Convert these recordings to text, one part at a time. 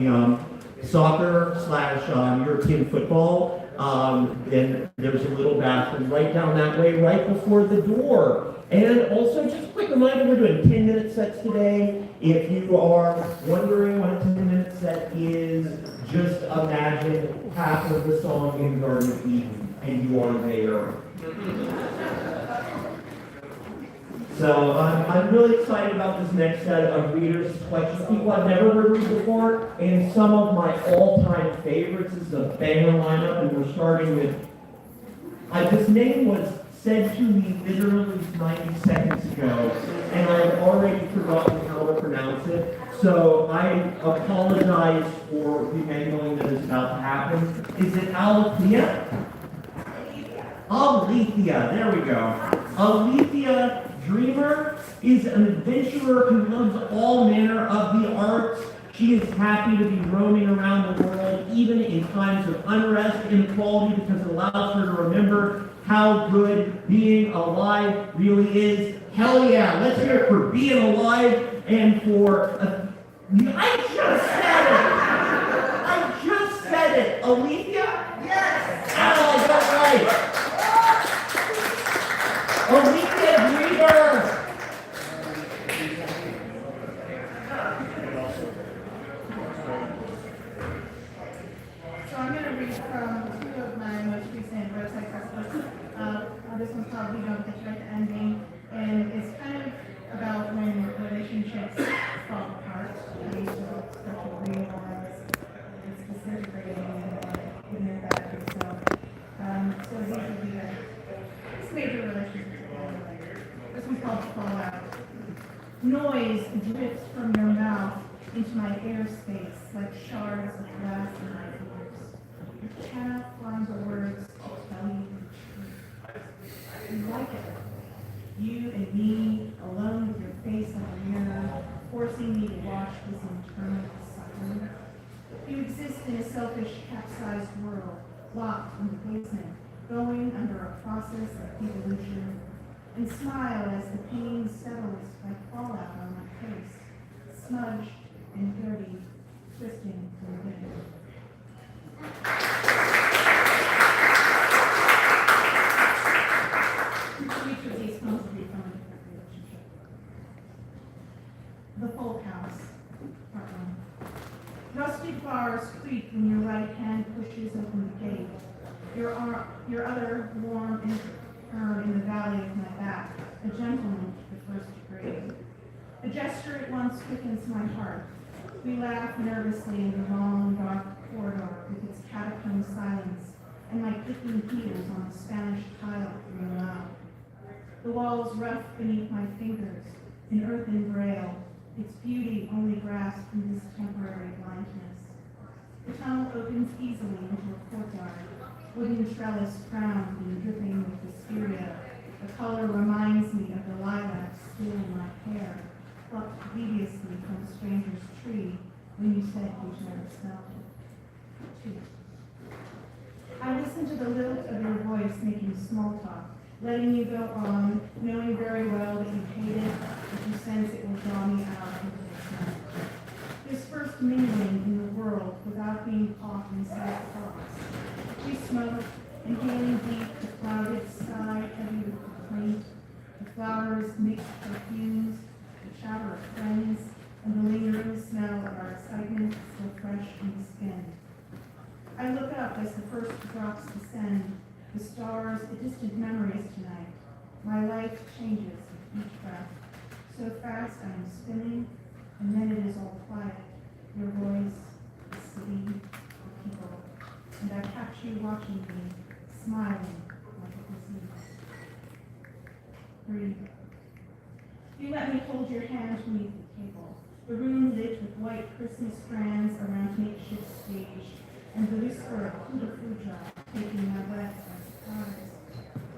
soccer/European football. Then there's a little bathroom right down that way, right before the door. And also, just a quick reminder, we're doing 10-minute sets today. If you are wondering what a 10-minute set is, just imagine half of the song in Garden of Eden, and you are there. So I'm really excited about this next set of readers, collections, people I've never heard read before, and some of my all-time favorites. This is a banger lineup, and we're starting with, this name was said to me literally 90 seconds ago, and I've already forgotten how to pronounce it, so I apologize for the mangling that is about to happen. Is it Alethea? Alethea, there we go. Alethea Dreamer is an adventurer who loves all manner of the arts. She is happy to be roaming around the world, even in times of unrest and inequality, because it allows her to remember how good being alive really is. Hell yeah, let's hear it for being alive and for... I just said it! Alethea? Yes! Oh, I got it right! Alethea Dreamer! So I'm going to read from two of my most recent website articles. This one's called We Don't Get You at the Ending, and it's kind of about when relationships fall apart. You start to realize it's disintegrating and in your bed. So these would be this major relationship. This one's called Fallout. Noise drifts from your mouth into my airspace like shards of glass in my ears. You cannot find the words to tell you the truth. You like it. You and me, alone with your face in a mirror, forcing me to watch this internal suffering. You exist in a selfish, capsized world, locked in the basement, going under a process of evolution, and smile as the pain settles like fallout on my face, smudged and dirty, twisting from within. Each of these comes to be from a different relationship. The Folk House, Part 1. Rusted bars creak when your right hand pushes open the gate. Your other warm and firm in the valley of my back, a gentleman to the first degree. The gesture at once quickens my heart. We laugh nervously in the long, dark corridor with its catacomb silence and my clicking heels on the Spanish tile ring out. The walls rough beneath my fingers, in earthen braille, its beauty only grasped in this temporary blindness. The tunnel opens easily into a courtyard, wooden trellis crowned and dripping with wisteria. The color reminds me of the lilacs still in my hair, plucked deviously from a stranger's tree when you said you'd never smelled it. 2. I listen to the lilt of your voice making small talk, letting you go on, knowing very well that you hate it, but you sense it will draw me out into the sun. This first mingling in the world without being caught inside thoughts. We smoke, inhaling deep the clouded sky heavy with complaint, the flowers mixed perfumes, the chatter of friends, and the lingering smell of our excitement still fresh in the skin. I look up as the first drops descend, the stars, the distant memories tonight. My life changes with each breath. So fast I am spinning, and then it is all quiet. Your voice, the city, the people. And I catch you watching me, smiling like a disease. 3. You let me hold your hand beneath the table, the room lit with white Christmas strands around makeshift stage, and the whisper of Huda taking my breath by surprise.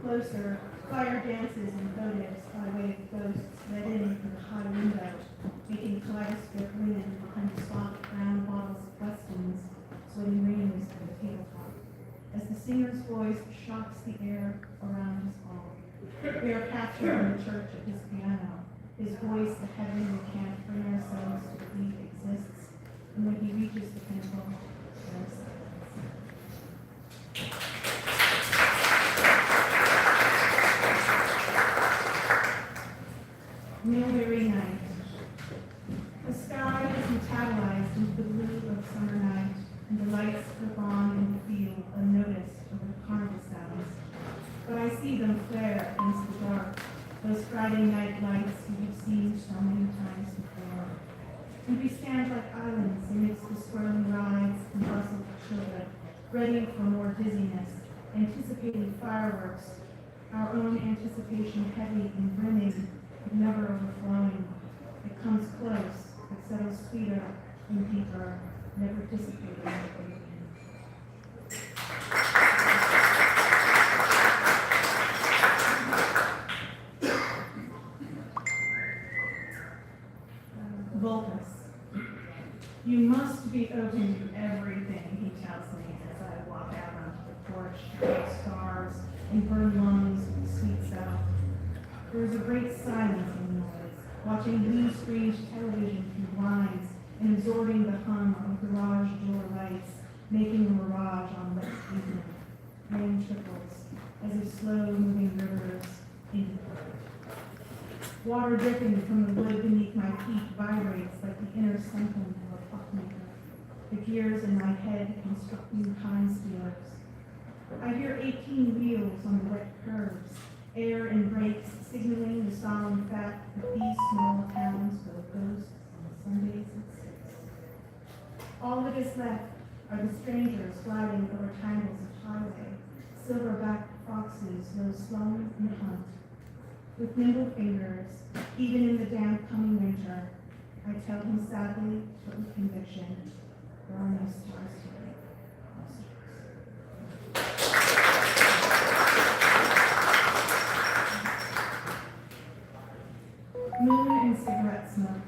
Closer, fire dances and photos by way of ghosts let in through the high window, making kaleidoscope linen behind soft brown bottles of Westons, sweating rings on the tabletop, as the singer's voice shocks the air around us all. We are captured in the church at his piano, his voice the heaven we can't bring ourselves to believe exists, and when he reaches reaches the pinnacle of silence. Mulberry night. The sky is metabolized into the blue of summer night, and the lights flip on in the field unnoticed over the carnival sounds. But I see them flare against the dark, those Friday night lights you've seen so many times before. And we stand like islands amidst the swirling rides and bustle of children, ready for more dizziness, anticipating fireworks, our own anticipation heavy and brimming, but never overflowing. It comes close, it settles sweeter and deeper, never dissipating. Vulpus. You must be open to everything, he tells me as I walk out onto the porch, like stars and burn lungs with sweet south. There is a great silence in the noise, watching blue-screened television through blinds and absorbing the hum of garage door lights, making a mirage on wet pavement. Rain trickles as if slow-moving rivers into the water dripping from the wood beneath my feet vibrates like the inner sanctum of a clockmaker. The gears in my head construct new time stealers. I hear 18 wheels on the wet curves, air and brakes signaling the solemn fact that these small towns go ghost on Sundays at 6. All that is left are the strangers gliding over tangles of highway, silverback foxes no slow and hunt. With nimble fingers, even in the damp coming winter, I tell him sadly, but with conviction, there are no stars today. No stars. Moon and cigarette smoke.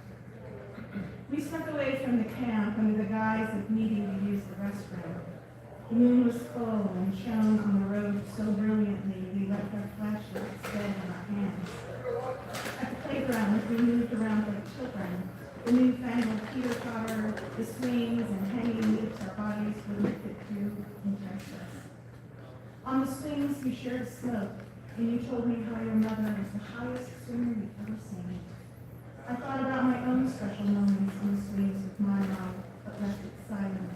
We snuck away from the camp under the guise of needing to use the restroom. The moon was full and shone on the road so brilliantly we left our flashlights dead in our hands. At the playground, we moved around like children. The newfangled teeter-totter, the swings and hanging loops our bodies wouldn't fit through impressed us. On the swings, we shared a smoke, and you told me how your mother was the highest swimmer you'd ever seen. I thought about my own special moments on the swings with my mom, but left it silent.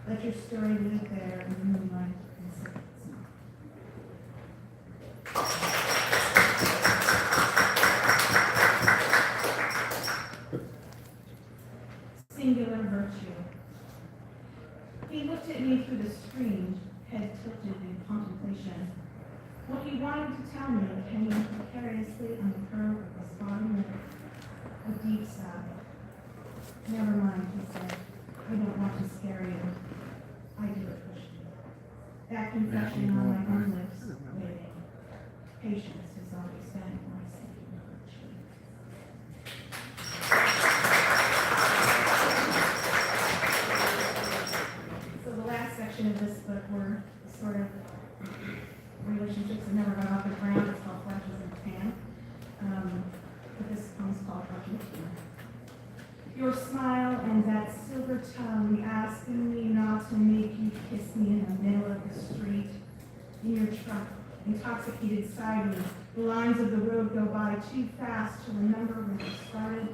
Let your story live there in the moonlight and cigarette smoke. Singular virtue. He looked at me through the screen, head tilted in contemplation. What he wanted to tell me hanging precariously on the curve of his bottom lip, a deep sigh. Never mind, he said. I don't want to scare you. I do appreciate it. That confession on my own lips, waiting. Patience has always been my singular virtue. So the last section of this book were sort of relationships that never got off the ground. It's called Flashes in the Pan. But this one's called Argentina. Your smile and that silver tongue asking me not to make you kiss me in the middle of the street. In your truck, intoxicated sideways, the lines of the road go by too fast to remember where they started.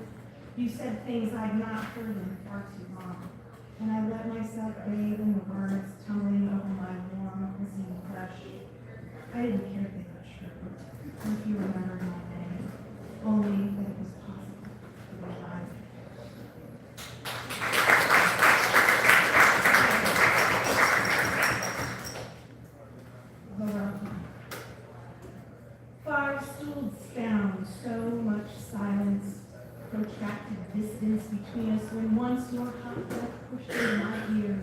You said things I'd not heard in far too long. And I let myself bathe in the words tumbling over my warm, listening flesh. I didn't care if they got true, if you remembered my name, only that it was possible to be alive. Far-stooled sound, so much silence, protracted distance between us when once your hot breath pushed in my ear,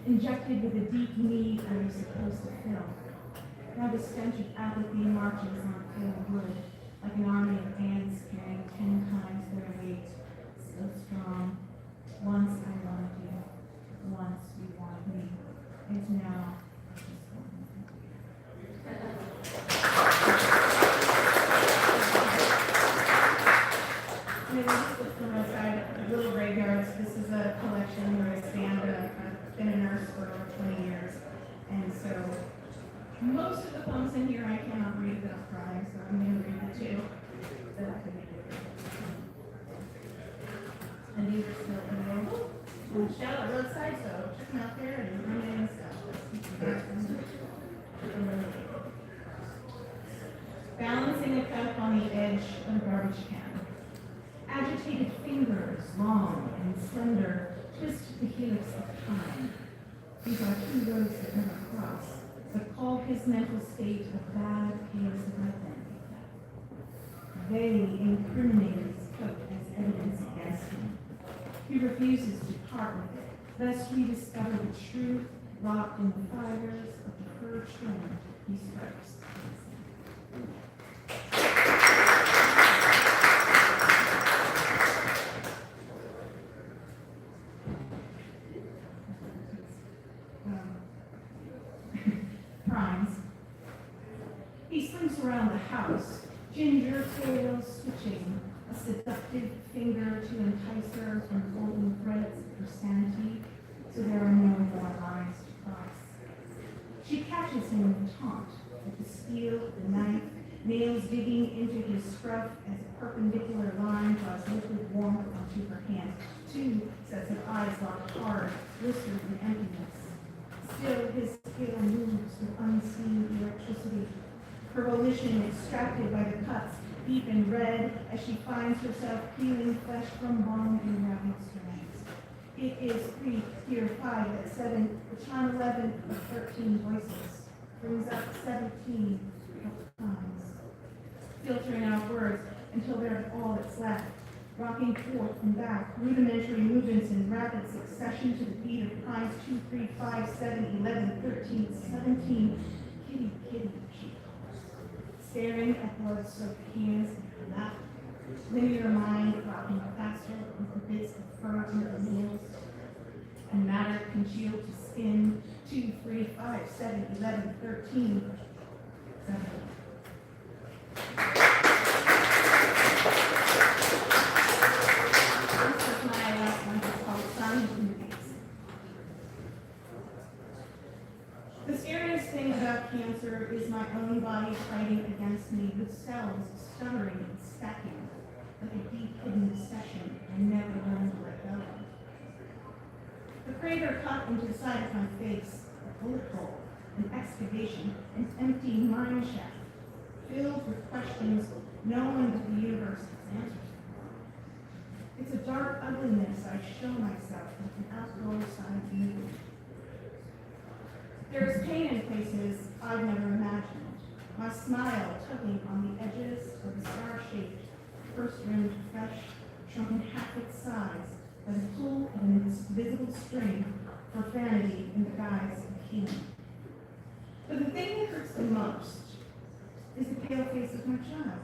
injected with a deep need I was supposed to fill. Now the stench of apathy marches on pale wood, like an army of ants carrying 10 times their weight, so strong. Once I wanted you, once you wanted me, and now I just want you. Maybe just look from outside, Little Graveyards. This is a collection or a standard roadside, so check them out there and bring in stuff. Balancing a cup on the edge of a garbage can. Agitated fingers, long and slender, twist the helix of time. These are two roads that never cross, but call his mental state a bad case of identity theft. They incriminate his coat as evidence against him. He refuses to part with it, lest we discover the truth locked in the fibers of the fur trim he strikes. Primes. He slinks around the house, ginger tails switching, a seductive finger to entice her from golden threads of her sanity, so there are no more lines to cross. She catches him in taunt, with the steel, the knife, nails digging into his scruff as a perpendicular line draws liquid warmth onto her hand. Two sets of eyes locked hard, blistered in emptiness. Still, his scale moves with unseen electricity. Her volition extracted by the cuts, deep and red, as she finds herself peeling flesh from bone and rabbit strands. It is 3, here 5, at 7, the chime 11 of 13 voices, brings up 17 times, filtering out words until they're all that's left, rocking forth and back, rudimentary movements in rapid succession to the beat of primes 2, 3, 5, 7, 11, 13, 17, kitty, kitty, she calls, staring at blood-soaked hands in her lap, linear mind rocking faster with the bits of fur under the nails, and matter congealed to skin 2, 3, 5, 7, 11, 13, 7. The scariest thing about cancer is my own body fighting against me with cells stuttering and stacking, like a deep hidden obsession I never learned to let go of. The crater cut into the side of my face, a bullet hole, an excavation, an empty mine shaft, filled with questions no one but the universe has answers for. It's a dark ugliness I show myself like an outdoor side view. There is pain in places I've never imagined. My smile tugging on the edges of the star-shaped, first-rimmed flesh, shrunken half its size by the pull of an invisible string, profanity in the guise of healing. But the thing that hurts the most is the pale face of my child.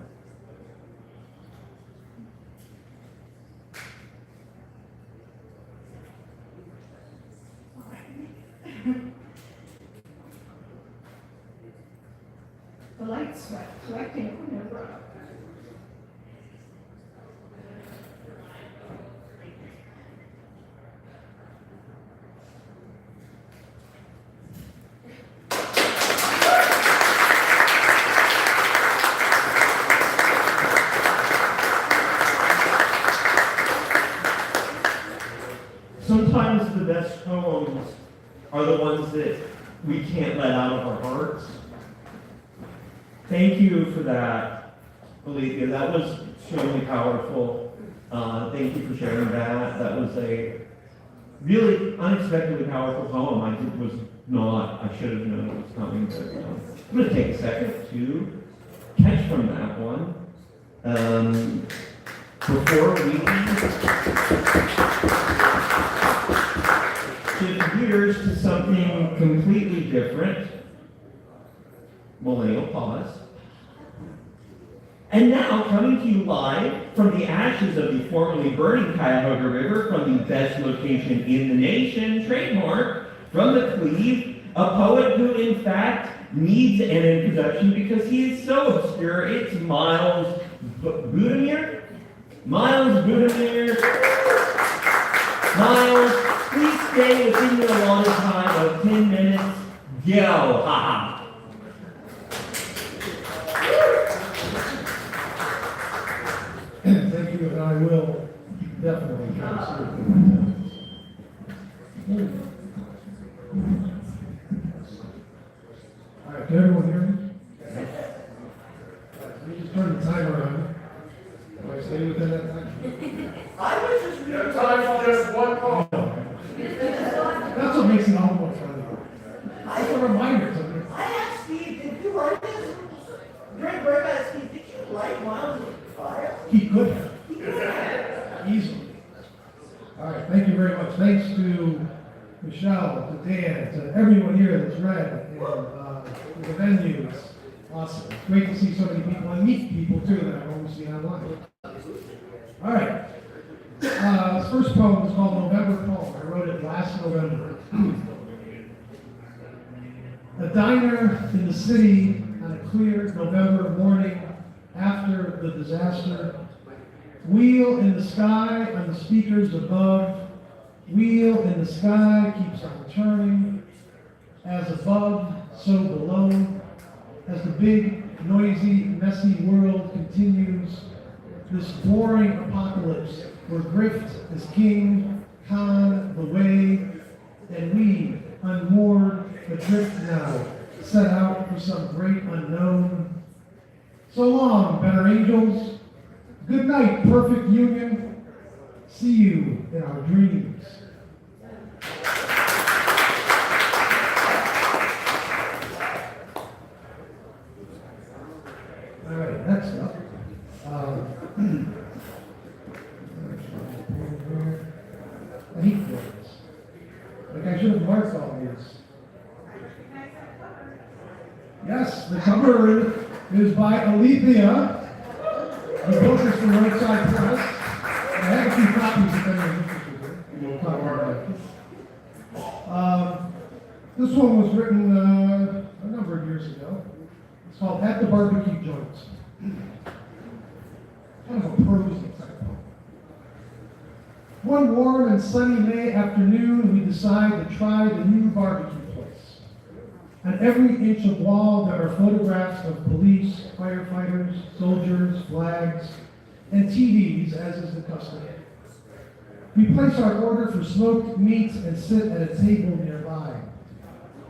The light sweat collecting on their brow. Sometimes the best poems are the ones that we can't let out of our hearts. Thank you for that, Alethea. That was extremely powerful. Thank you for sharing that. That was a really unexpectedly powerful poem. I should have known it was coming, but I'm going to take a second to catch from that one. Before we shift gears to something completely different, millennial pause. And now, coming to you live from the ashes of the formerly burning Cuyahoga River, from the best location in the nation, trademark, from the Cleve, a poet who, in fact, needs an introduction because he is so obscure. It's Miles Budimir. Miles Budimir. Miles, please stay within your allotted time of 10 minutes. Go, haha. Thank you, and I will definitely try to serve you. All right, can everyone hear me? Let me just turn the timer on. Do I stay within that time? I was just You have time for just one call. That's what makes it all the more fun. It's a reminder to me. I asked Steve, did you like this? During break, I asked Steve, did you like Miles of Fire? He could have. Easily. All right, thank you very much. Thanks to Michele, to Dan, to everyone here that's read, and the venue. It's awesome. It's great to see so many people and meet people too that I've only seen online. All right. This first poem is called November Poem. I wrote it last November. A diner in the city on a clear November morning after the disaster. Wheel in the sky on the speakers above. Wheel in the sky keeps on turning. As above, so below. As the big, noisy, messy world continues, this boring apocalypse where grift is king, con the way, and we, unmoored, adrift now, set out for some great unknown. So long, better angels. Good night, perfect union. See you in our dreams. All right, next up. I hate this. Like I should have marked all these. Yes, the cover is by Alethea. The book is from Roadside Press. I have a few copies if anyone's interested. We'll talk about that. This one was written a number of years ago. It's called At the Barbecue Joints. Kind of a prose type poem. One warm and sunny May afternoon, we decide to try the new barbecue place. On every inch of wall, there are photographs of police, firefighters, soldiers, flags, and TVs, as is the custom. We place our order for smoked meat and sit at a table nearby.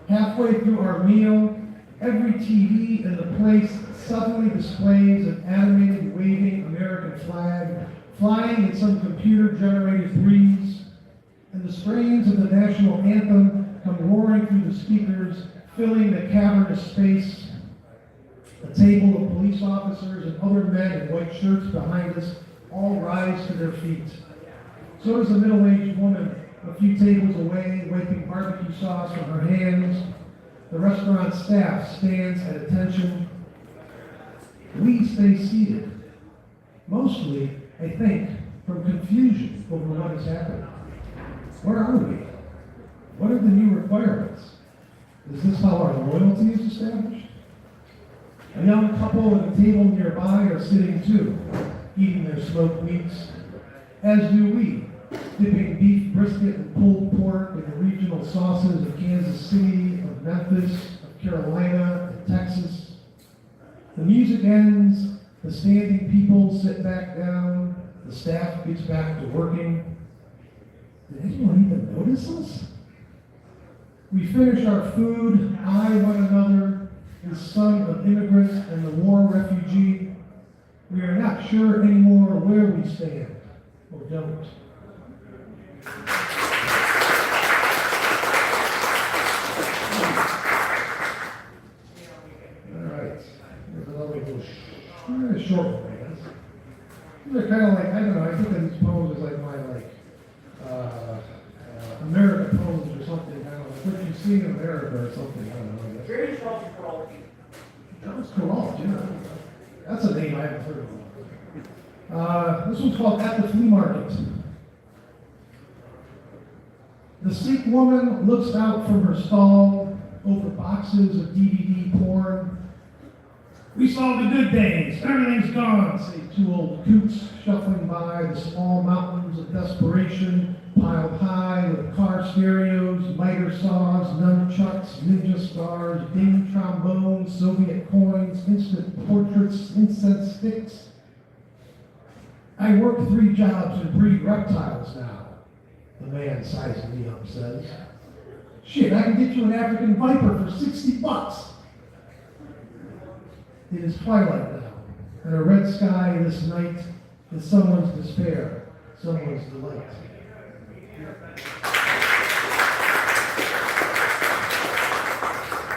Halfway through our meal, every TV in the place suddenly displays an animated waving American flag flying in some computer-generated breeze, and the strains of the national anthem come roaring through the speakers, filling the cavernous space. A table of police officers and other men in white shirts behind us all rise to their feet. So does a middle-aged woman a few tables away, wiping barbecue sauce from her hands. The restaurant staff stands at attention. We stay seated, mostly, I think, from confusion over what is happening. Where are we? What are the new requirements? Is this how our loyalty is established? A young couple at a table nearby are sitting too, eating their smoked meats, as do we, dipping beef brisket and pulled pork in the regional sauces of Kansas City, of Memphis, of Carolina, and Texas. The music ends, the standing people sit back down, the staff gets back to working. Did anyone even notice us? We finish our food, eye one another, the son of immigrants and the war refugee. We are not sure anymore where we stand or don't. All right, here's another little short one, I guess. These are kind of like, I don't know, I think of these poems as like my America poems or something, kind of like what you see in America or something, I don't know. I guess. Very strong for all people. Thomas Corral, yeah. That's a name I haven't heard of. This one's called At the Flea Market. The Sikh woman looks out from her stall over boxes of DVD porn. We saw the good days, everything's gone, say two old coots shuffling by the small mountains of desperation, piled high with car stereos, miter saws, nunchucks, ninja stars, ding trombones, Soviet coins, instant portraits, incense sticks. I work 3 jobs and breed reptiles now. the man sizing me up says. Shit, I can get you an African viper for $60. It is twilight now, and a red sky this night is someone's despair, someone's delight.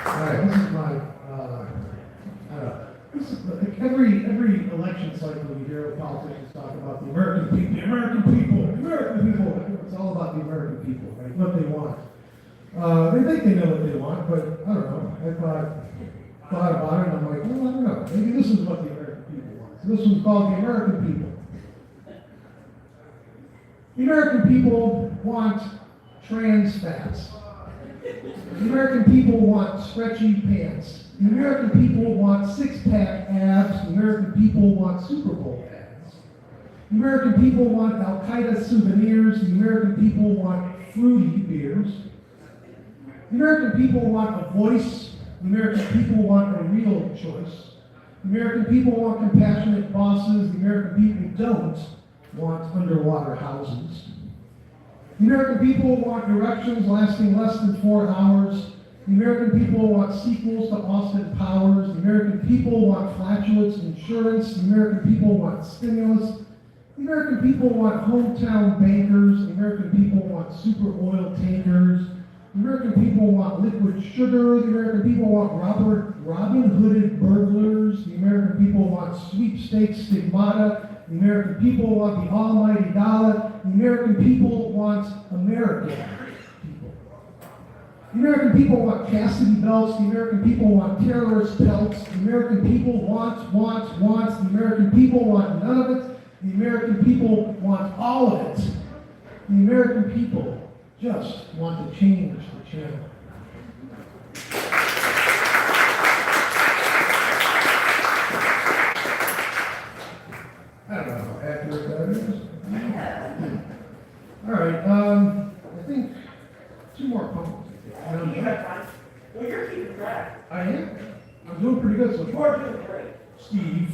All right, this is my, this is like every election cycle you hear politicians talk about the American people, the American people, the American people. It's all about the American people, right? What they want. They think they know what they want, but I don't know. I thought about it, and I'm like, well, I don't know. Maybe this is what the American people want. So this one's called the American people. The American people want trans fats. The American people want stretchy pants. The American people want six-pack abs. The American people want Super Bowl ads. The American people want Al-Qaeda souvenirs. The American people want fruity beers. The American people want a voice. The American people want a real choice. The American people want compassionate bosses. The American people don't want underwater houses. The American people want erections lasting less than 4 hours. The American people want sequels to Austin Powers. The American people want flatulence insurance. The American people want stimulus. The American people want hometown bankers. The American people want super oil tankers. The American people want liquid sugar. The American people want Robin Hooded burglars. The American people want sweepstakes stigmata. The American people want the almighty dollar. The American people want American people. The American people want chastity belts. The American people want terrorist pelts. The American people want. The American people want none of it. The American people want all of it. The American people just want to change the channel. I don't know how accurate that is. All right, I think 2 more poems. You have time. Well, you're keeping track. I am. I'm doing pretty good so You far. are doing great. Steve.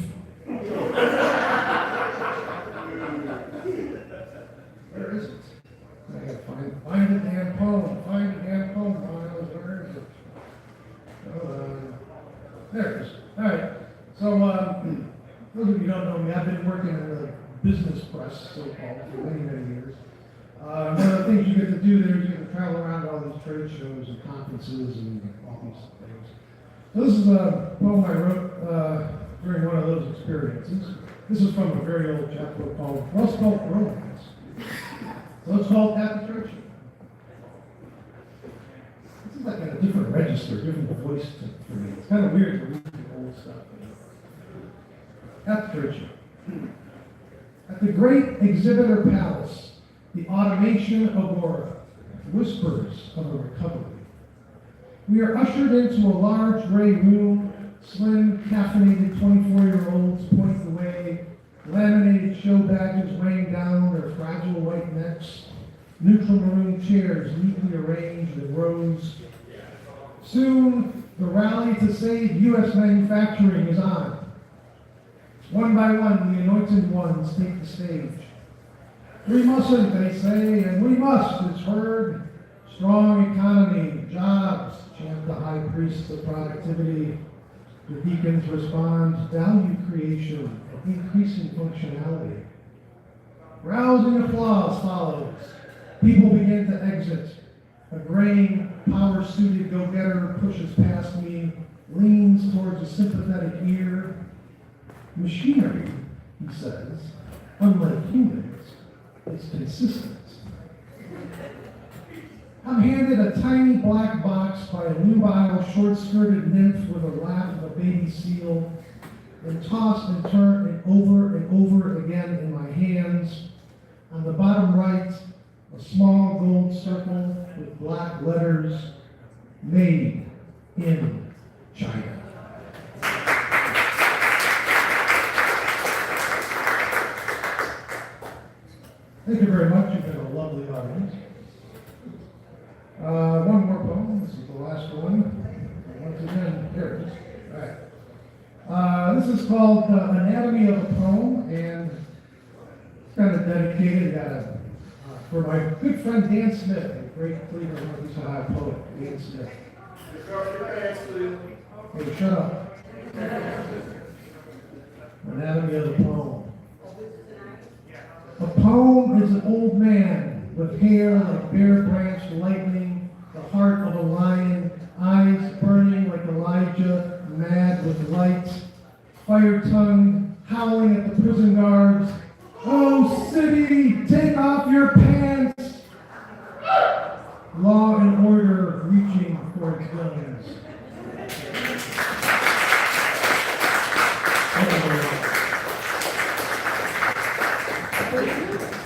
Where is it? I gotta find the damn poem. Find the damn poem, Miles. Where is it? There it is. All right. So, those of you who don't know me, I've been working in the business press, so-called, for many, many years. One of the things you get to do there is you get to travel around to all these trade shows and conferences and all these things. So this is a poem I wrote during one of those experiences. This is from a very old chapbook called Rust Belt Romance. So it's called At the Trade Show. This is like in a different register, different voice for me. It's kind of weird to read the old stuff. At the Trade Show. At the great exhibitor palace, the automation agora, whispers of a recovery. We are ushered into a large gray room. Slim, caffeinated 24-year-olds point the way. Laminated show badges rain down their fragile white necks. Neutral maroon chairs neatly arranged in rows. Soon, the rally to save U.S. manufacturing is on. One by one, the anointed ones take the stage. We mustn't, they say, and we must, it's heard. Strong economy, jobs, chant the high priests of productivity. The deacons respond, value creation, increasing functionality. Rousing applause follows. People begin to exit. A graying, power-suited go-getter pushes past me, leans towards a sympathetic ear. Machinery, he says, unlike humans, is consistent. I'm handed a tiny black box by a nubile, short-skirted nymph with a laugh of a baby seal, and tossed and turned and over again in my hands. On the bottom right, a small gold circle with black letters, made in China. Thank you very much. You've been a lovely audience. One more poem. This is the last one. Once again, here it is. All right. This is called Anatomy of a Poem, and it's kind of dedicated. Got a for my good friend Dan Smith, a great Toledo Northeast Ohio poet, Dan Smith. Hey, shut up. Anatomy of the poem. A poem is an old man with hair like bare branch lightning, the heart of a lion, eyes burning like Elijah, mad with light, fire-tongued, howling at the prison guards. Oh, city, take off your pants! Law and order reaching for its guns.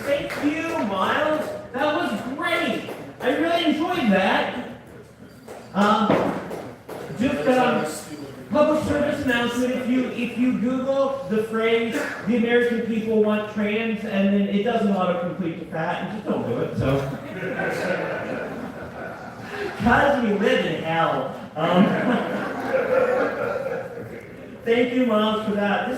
Thank you, Miles. That was great. I really enjoyed that. Just public service announcement. If you Google the phrase "the American people want trans" and then it doesn't autocomplete to fat, and just don't do it. So, cause we live in hell. Thank you, Miles, for that.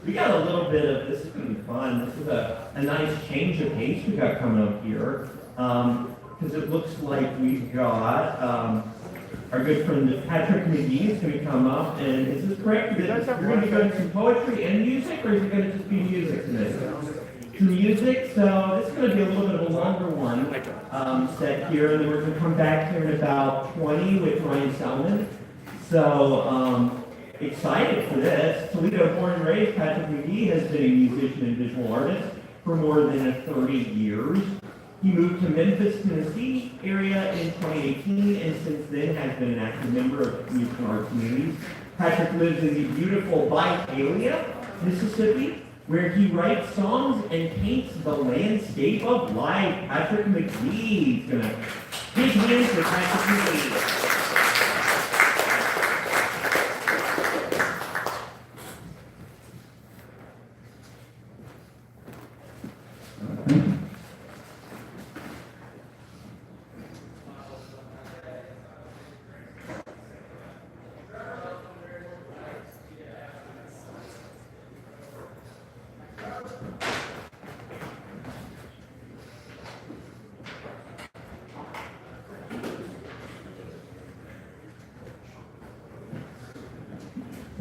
We got a little bit of this. Is gonna be fun. This is a nice change of pace we got coming up here. Because it looks like we've got our good friend Patrick McGee is going to come up, and is this correct? We're going to be doing some poetry and music, or is it going to just be music today? Some music, so this is going to be a little bit of a longer one set here, and then we're going to come back here in about 20 with Ryan Selman. So, excited for this. Toledo born and raised, Patrick McGee has been a musician and visual artist for more than 30 years. He moved to Memphis, Tennessee area in 2018, and since then has been an active member of musical arts communities. Patrick lives in the beautiful Visalia, Mississippi, where he writes songs and paints the landscape of life. Patrick McGee is gonna big hands for Patrick McGee.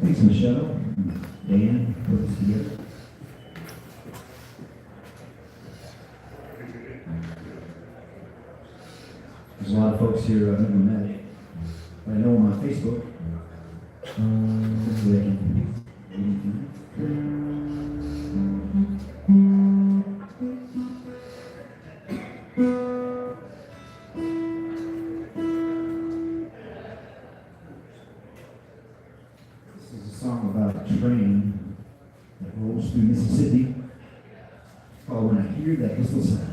Thanks, Michele. Dan, put this together. There's a lot of folks here I've never met, but I know them on Facebook. Hopefully I can. This is a song about a train that rolls through Mississippi. It's called When I Hear That Whistle Sound.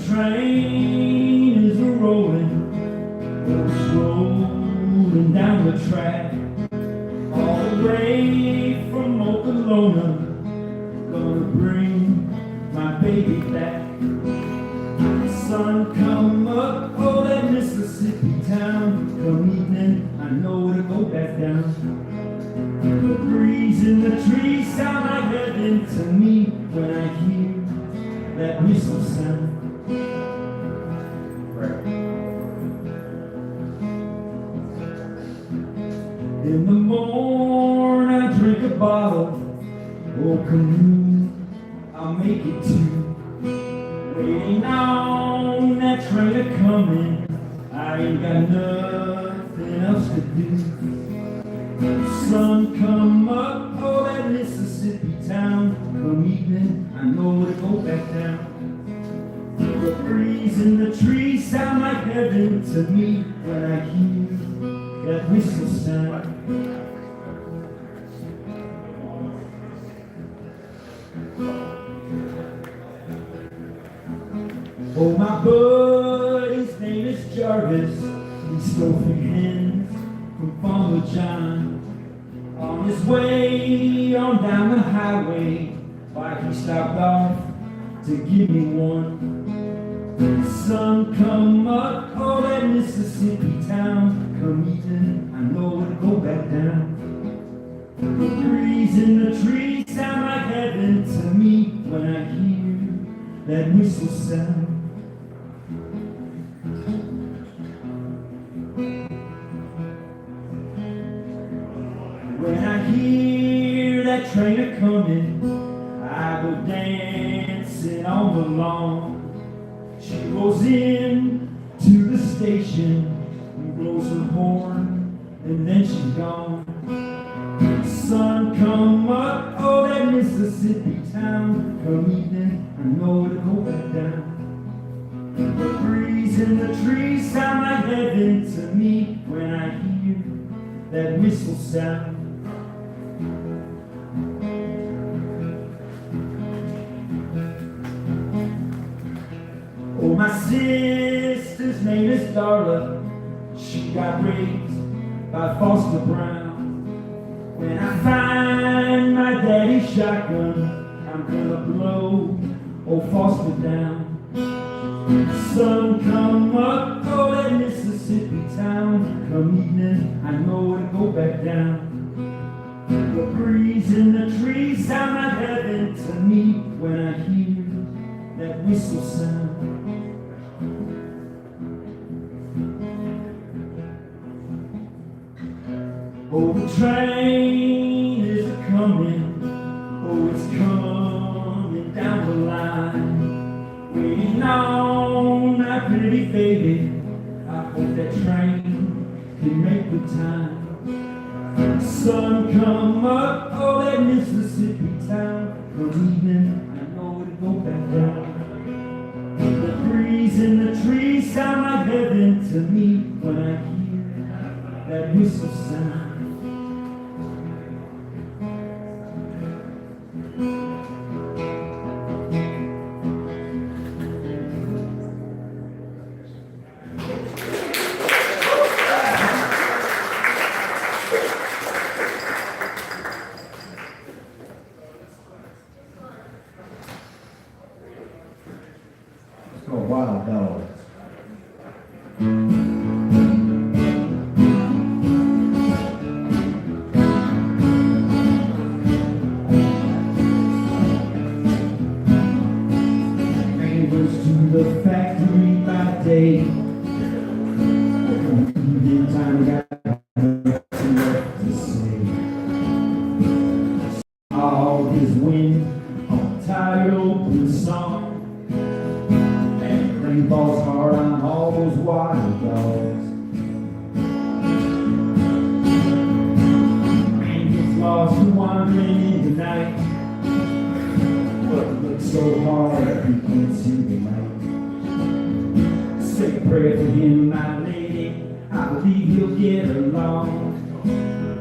Train is a-rolling, rolling down the track, all the way from Oklahoma, gonna bring my baby back. The sun come up, oh that Mississippi town, come evening, I know it'll go back down. The breeze in the trees sound like heaven to me when I hear that whistle sound. In the morn, I drink a bottle, oh canoe, I'll make it too. Waiting on that train a-coming, I ain't got nothing else to do. The sun come up, oh that Mississippi town, come evening, I know it'll go back down. The breeze in the trees sound like heaven to me when I hear that whistle sound. Oh, my bud, his name is Jarvis. He stole 3 hens from Farmer John. On his way on down the highway, why he stopped off to give me one. The sun come up, oh that Mississippi town, come eating, I know breeze in the trees sound like heaven to me when I hear that whistle sound. When I hear that train a-comin', I go dancing on the lawn. She goes in to the station and blows her horn, and then she's gone. Sun come up, oh, that Mississippi town. Come evening, I know it'll go back down. The breeze in the trees sound like heaven to me when I hear that whistle sound. Oh, my sister's name is Darla. She got raised by Foster Brown. When I find my daddy's shotgun, I'm gonna blow old Foster down. Sun come up, oh, that Mississippi town. Come evening, I know it'll go back down. The breeze in the trees sound like heaven to me when I hear that whistle sound. Oh, the train is a-comin', oh, it's coming down the line. Waiting on my pretty baby, I hope that train can make the time. Sun come up, oh, that Mississippi town. Come evening, I know it'll go back down. The breeze in the trees sound like heaven to me when I hear that whistle sound. Let's go Wild Dogs. To the factory by day. Evening time got nothing left to say. All this wind on a tired open song, and rain falls hard on all those wild dogs. Man gets lost and wandering in the night, but it looks so hard he can't see the light. Say a prayer for him, my lady, I believe he'll get along.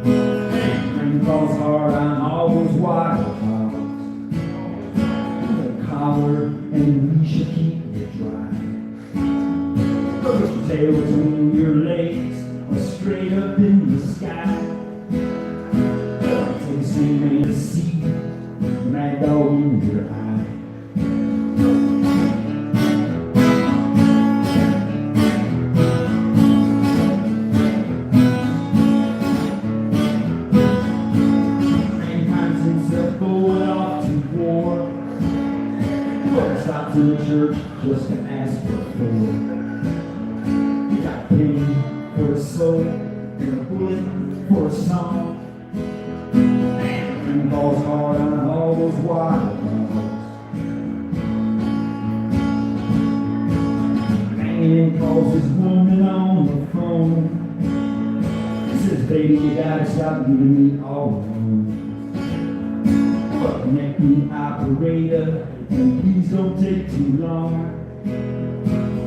Rain falls hard on all those wild dogs. The collar and leash will keep it dry. Put your tail between your legs or straight up in the sky. Take the same man to see, mad dog in your eye. Stop to the church just to ask for food. You got a penny for a soul and a bullet for a song. Rain falls hard on all those wild dogs. Man calls his woman on the phone. He says, baby, you gotta stop giving me all alone. Connect the operator, and please don't take too long.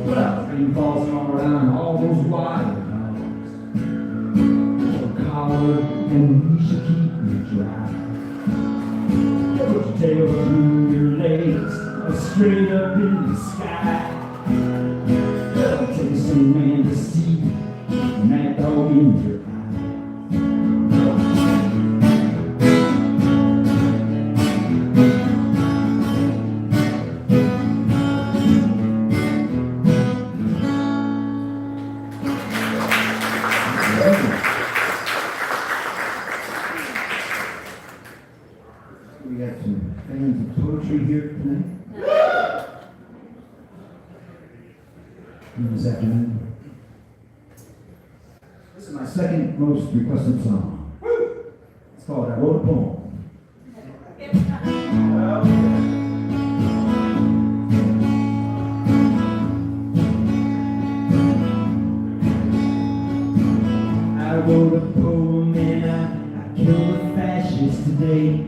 Well, rain falls hard on all those wild dogs. Your collar and leash will keep you dry. Put your tail between your legs, or straight up in the sky. Well, take the same man to see, and that dog in your eye. We got some fans of poetry here tonight. This afternoon. This is my second most requested song. It's called I Wrote a Poem. I wrote a poem and I killed a fascist today.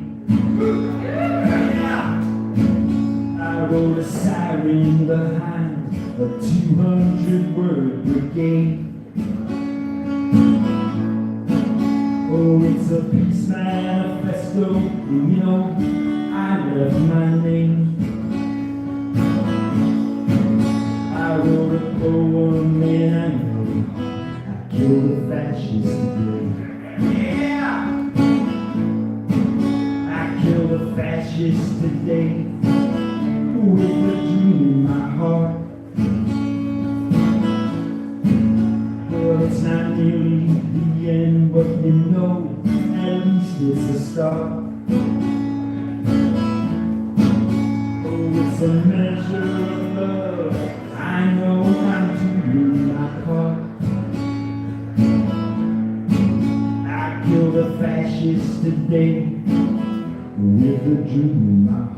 I wrote a siren behind a 200-word brigade. Oh, it's a peace manifesto, and you know, I left my name. I wrote a poem and I know I killed a fascist today. Yeah! I killed a fascist today with a dream in my heart. Well, it's not nearly the end, but you know, at least it's a start. Oh, it's a measure of love. I know I'm doing my part. I killed a fascist today with a dream in my heart.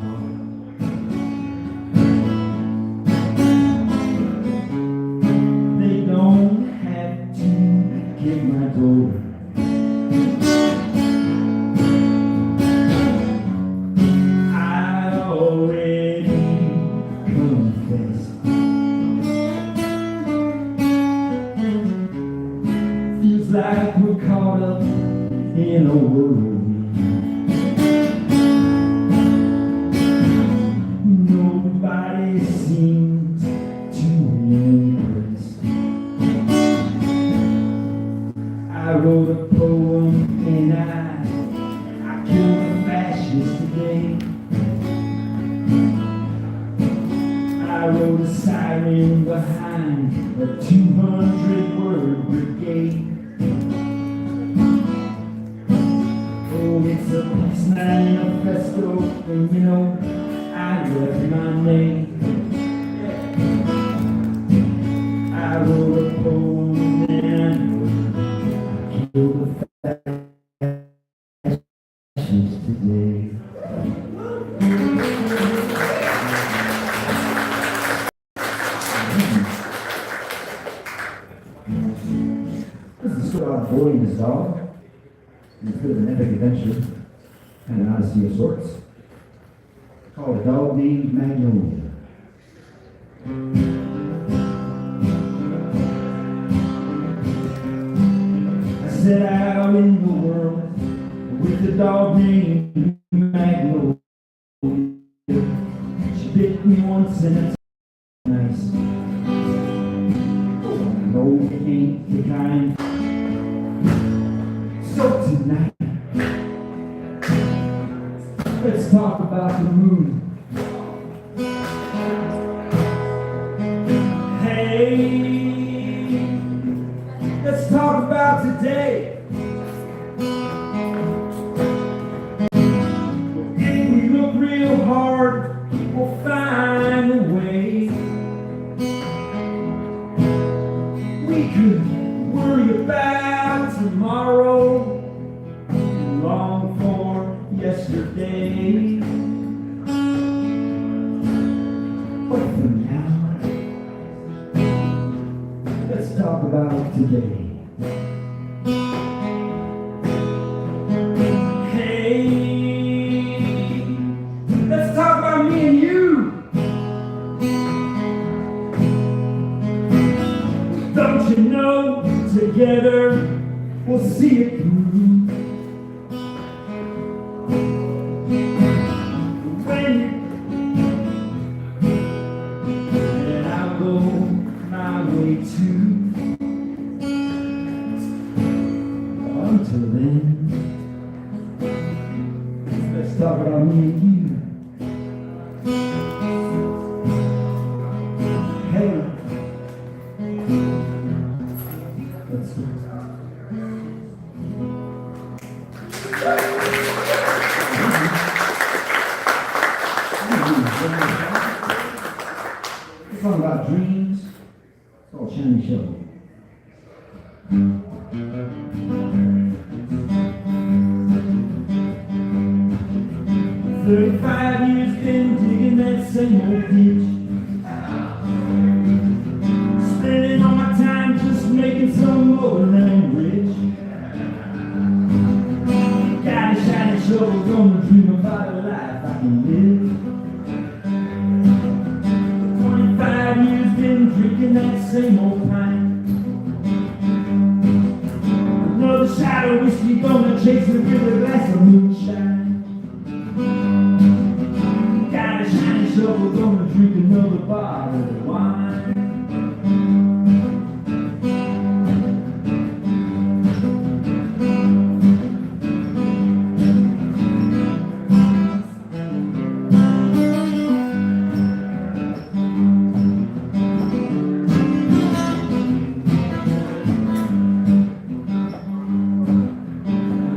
They don't have to kick my door. I already confessed. Feels like we're caught up in a whirlwind. Nobody seems to impress. I wrote a poem and I killed a fascist today. I wrote a siren behind a 200-word brigade. Oh, it's a peace manifesto, and you know, I left my name. I wrote a poem and I know I killed a fascist today. This is a story about a boy and his dog. It's a bit of an epic adventure and an odyssey of sorts. Called A Dog Named McDannold. I set out in the world with a dog named McDannold. She bit me once and it's nice. No, it ain't the kind. So tonight, let's talk about the moon. Hey, let's talk about today. If we look real hard, we'll find a way. We could worry about tomorrow, long for yesterday. But for now, let's talk about today. Hey, let's talk about me and you. Don't you know, together we'll see it through. And I'll go my way too. Until then, let's talk about me and you. Hey, let's go. Thank you. shiny shovel. 35 years been digging that same old ditch. Spending all my time just making some more land rich. Got a shiny shovel, gonna dream about a life I can live. 25 years been drinking that same old pint. Another shot of whiskey, gonna chase it with a glass of moonshine. Got a shiny shovel, gonna drink another bottle of wine.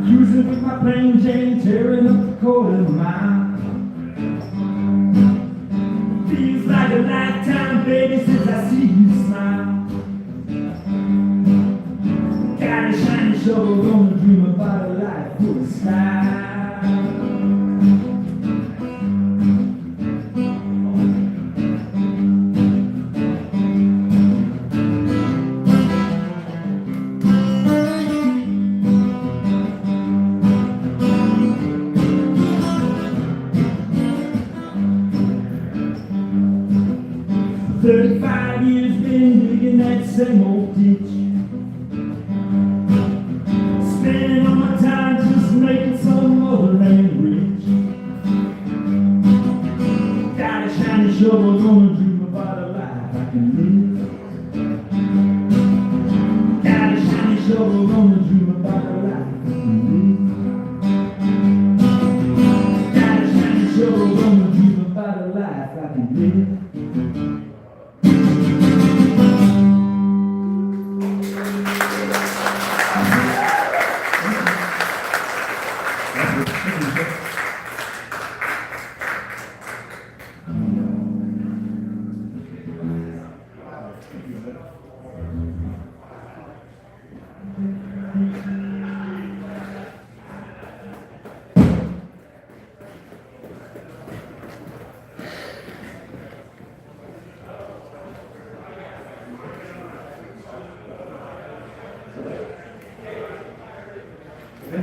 Cruising with my plain Jane, tearing up the quarter mile. Feels like a lifetime, baby, since I see you smile. Got a shiny shovel, gonna dream about a life full of style. 35 years been digging that same old ditch. Spending all my time just making some other land rich. Got a shiny shovel, gonna dream about a life I can live. Got a shiny shovel, gonna dream about a life I can live. Got a shiny shovel, gonna dream about a life I can live.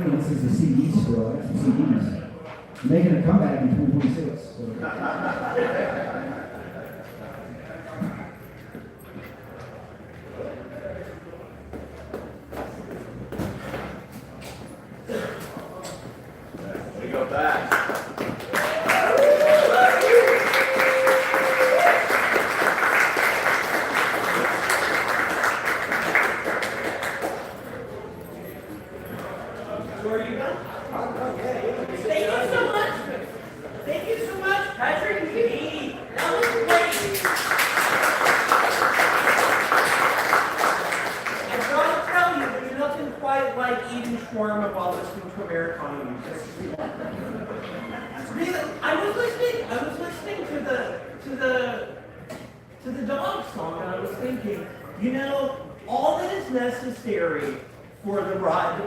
This is the CDs for I got some CDs. Making a comeback in 2026. So. We go back. Thank you so much. Thank you so much, Patrick and Katie. That was great. I've got to tell you, there's nothing quite like eating shawarma while listening to Americana music. Really, I was listening to the dog song, and I was thinking, you know, all that is necessary for the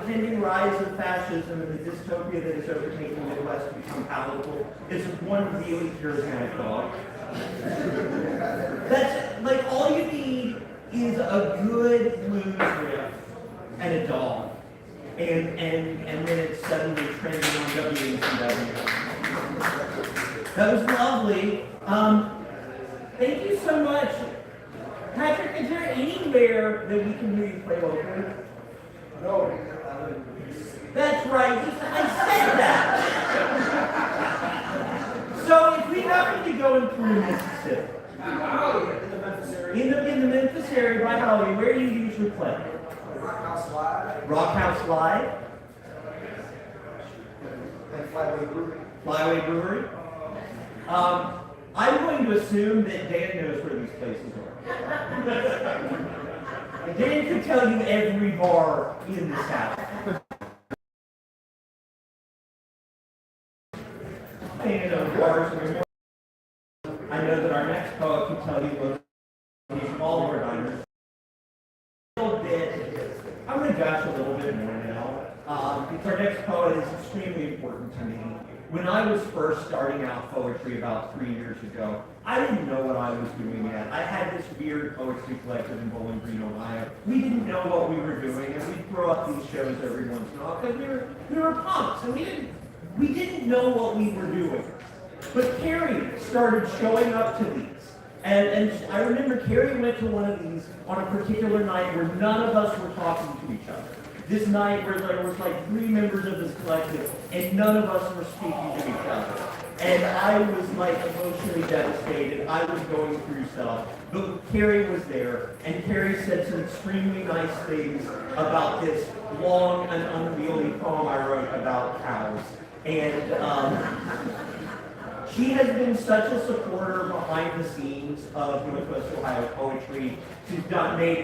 pending rise of fascism and the dystopia that is overtaking the Midwest to become palatable is one really charismatic dog. That's like all you need is a good blues riff and a dog, and then it's suddenly trending on WCW. That was lovely. Thank you so much, Patrick. Is there anywhere that we can hear you play locally? No. That's right. I said that. So if we happen to go in through Mississippi, in the Memphis area by Holly, where do you usually play? Rockhouse Live. Rockhouse Live, And Flyway Brewery. Flyway Brewery. I'm going to assume that Dan knows where these places are. Dan could tell you every bar in this house. And bars. I know that our next poet can tell you location of all of our diners. our next poet is extremely important to me. When I was first starting out poetry about 3 years ago, I didn't know what I was doing yet. I had this weird poetry collective in Bowling Green, Ohio. We didn't know what we were doing, and we'd throw up these shows every once in a while because we were punks, and we didn't know what we were doing. But Carrie started showing up to these. And I remember Carrie went to one of these on a particular night where none of us were talking to each other. This night where there was like 3 members of this collective and none of us were speaking to each other. And I was like emotionally devastated. I was going through stuff. But Carrie was there, and Carrie said some extremely nice things about this long and unwieldy poem I wrote about cows. And she has been such a supporter behind the scenes of Northwest Ohio poetry. She's made